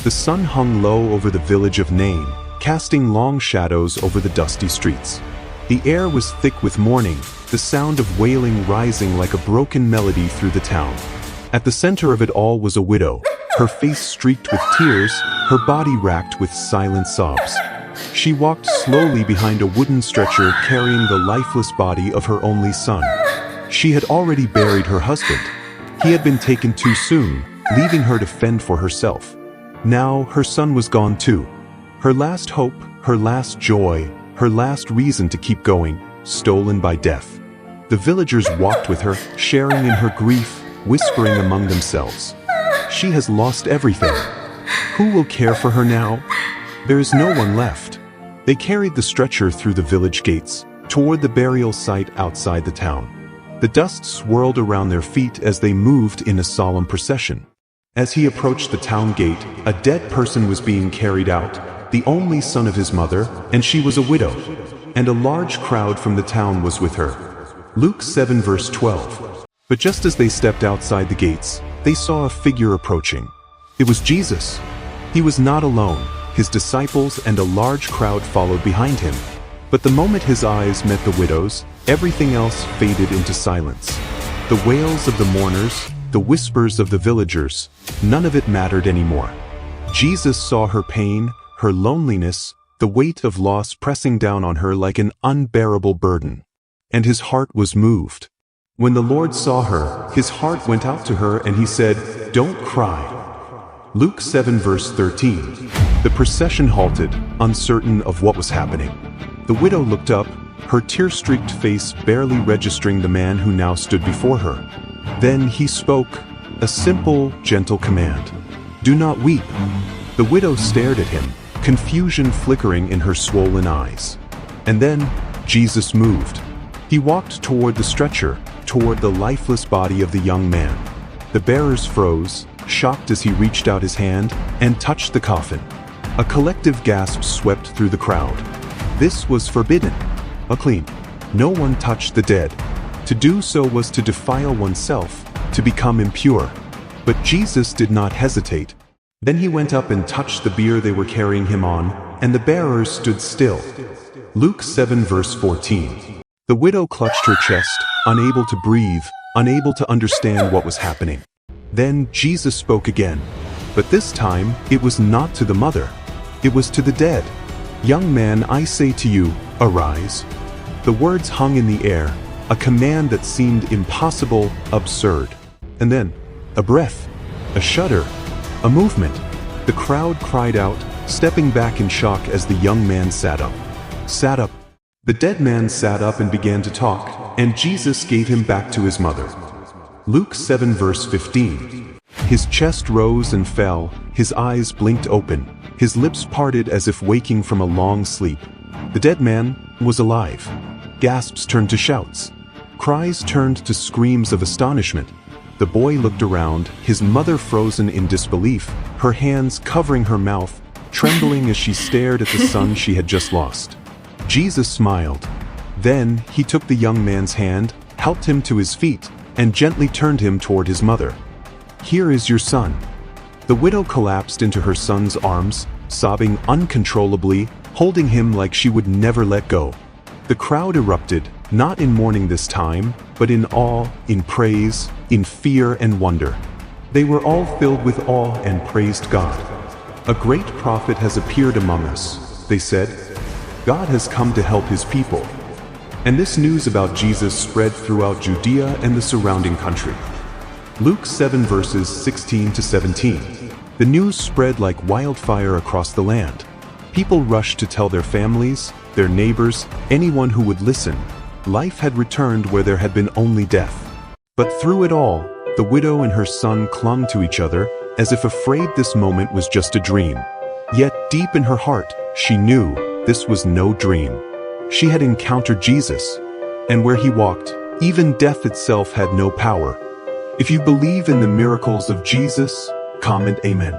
The sun hung low over the village of Nain, casting long shadows over the dusty streets. The air was thick with mourning, the sound of wailing rising like a broken melody through the town. At the center of it all was a widow, her face streaked with tears, her body racked with silent sobs. She walked slowly behind a wooden stretcher carrying the lifeless body of her only son. She had already buried her husband. He had been taken too soon, leaving her to fend for herself. Now her son was gone too. Her last hope, her last joy, her last reason to keep going, stolen by death. The villagers walked with her, sharing in her grief, whispering among themselves. She has lost everything. Who will care for her now? There is no one left. They carried the stretcher through the village gates, toward the burial site outside the town. The dust swirled around their feet as they moved in a solemn procession. As he approached the town gate, a dead person was being carried out, the only son of his mother, and she was a widow. And a large crowd from the town was with her. Luke 7 verse 12. But just as they stepped outside the gates, they saw a figure approaching. It was Jesus. He was not alone. His disciples and a large crowd followed behind him. But the moment his eyes met the widow's, everything else faded into silence. The wails of the mourners, the whispers of the villagers, none of it mattered anymore. Jesus saw her pain, her loneliness, the weight of loss pressing down on her like an unbearable burden. And his heart was moved. When the Lord saw her, his heart went out to her and he said, "Don't cry." Luke 7 verse 13. The procession halted, uncertain of what was happening. The widow looked up, her tear-streaked face barely registering the man who now stood before her. Then he spoke, a simple, gentle command. "Do not weep." The widow stared at him, confusion flickering in her swollen eyes. And then, Jesus moved. He walked toward the stretcher, toward the lifeless body of the young man. The bearers froze, shocked as he reached out his hand and touched the coffin. A collective gasp swept through the crowd. This was forbidden. Unclean. No one touched the dead. To do so was to defile oneself, to become impure. But Jesus did not hesitate. Then he went up and touched the bier they were carrying him on, and the bearers stood still. Luke 7 verse 14. The widow clutched her chest, unable to breathe, unable to understand what was happening. Then Jesus spoke again. But this time, it was not to the mother. It was to the dead. "Young man, I say to you, arise." The words hung in the air, a command that seemed impossible, absurd. And then, a breath, a shudder, a movement. The crowd cried out, stepping back in shock as the young man sat up. Sat up. The dead man sat up and began to talk, and Jesus gave him back to his mother. Luke 7 verse 15. His chest rose and fell, his eyes blinked open, his lips parted as if waking from a long sleep. The dead man was alive. Gasps turned to shouts. Cries turned to screams of astonishment. The boy looked around, his mother frozen in disbelief, her hands covering her mouth, trembling as she stared at the son she had just lost. Jesus smiled. Then he took the young man's hand, helped him to his feet, and gently turned him toward his mother. "Here is your son." The widow collapsed into her son's arms, sobbing uncontrollably, holding him like she would never let go. The crowd erupted, not in mourning this time, but in awe, in praise, in fear and wonder. They were all filled with awe and praised God. "A great prophet has appeared among us," they said. "God has come to help his people." And this news about Jesus spread throughout Judea and the surrounding country. Luke 7 verses 16 to 17. The news spread like wildfire across the land. People rushed to tell their families, their neighbors, anyone who would listen. Life had returned where there had been only death. But through it all, the widow and her son clung to each other, as if afraid this moment was just a dream. Yet deep in her heart, she knew this was no dream. She had encountered Jesus, and where he walked, even death itself had no power. If you believe in the miracles of Jesus, comment Amen.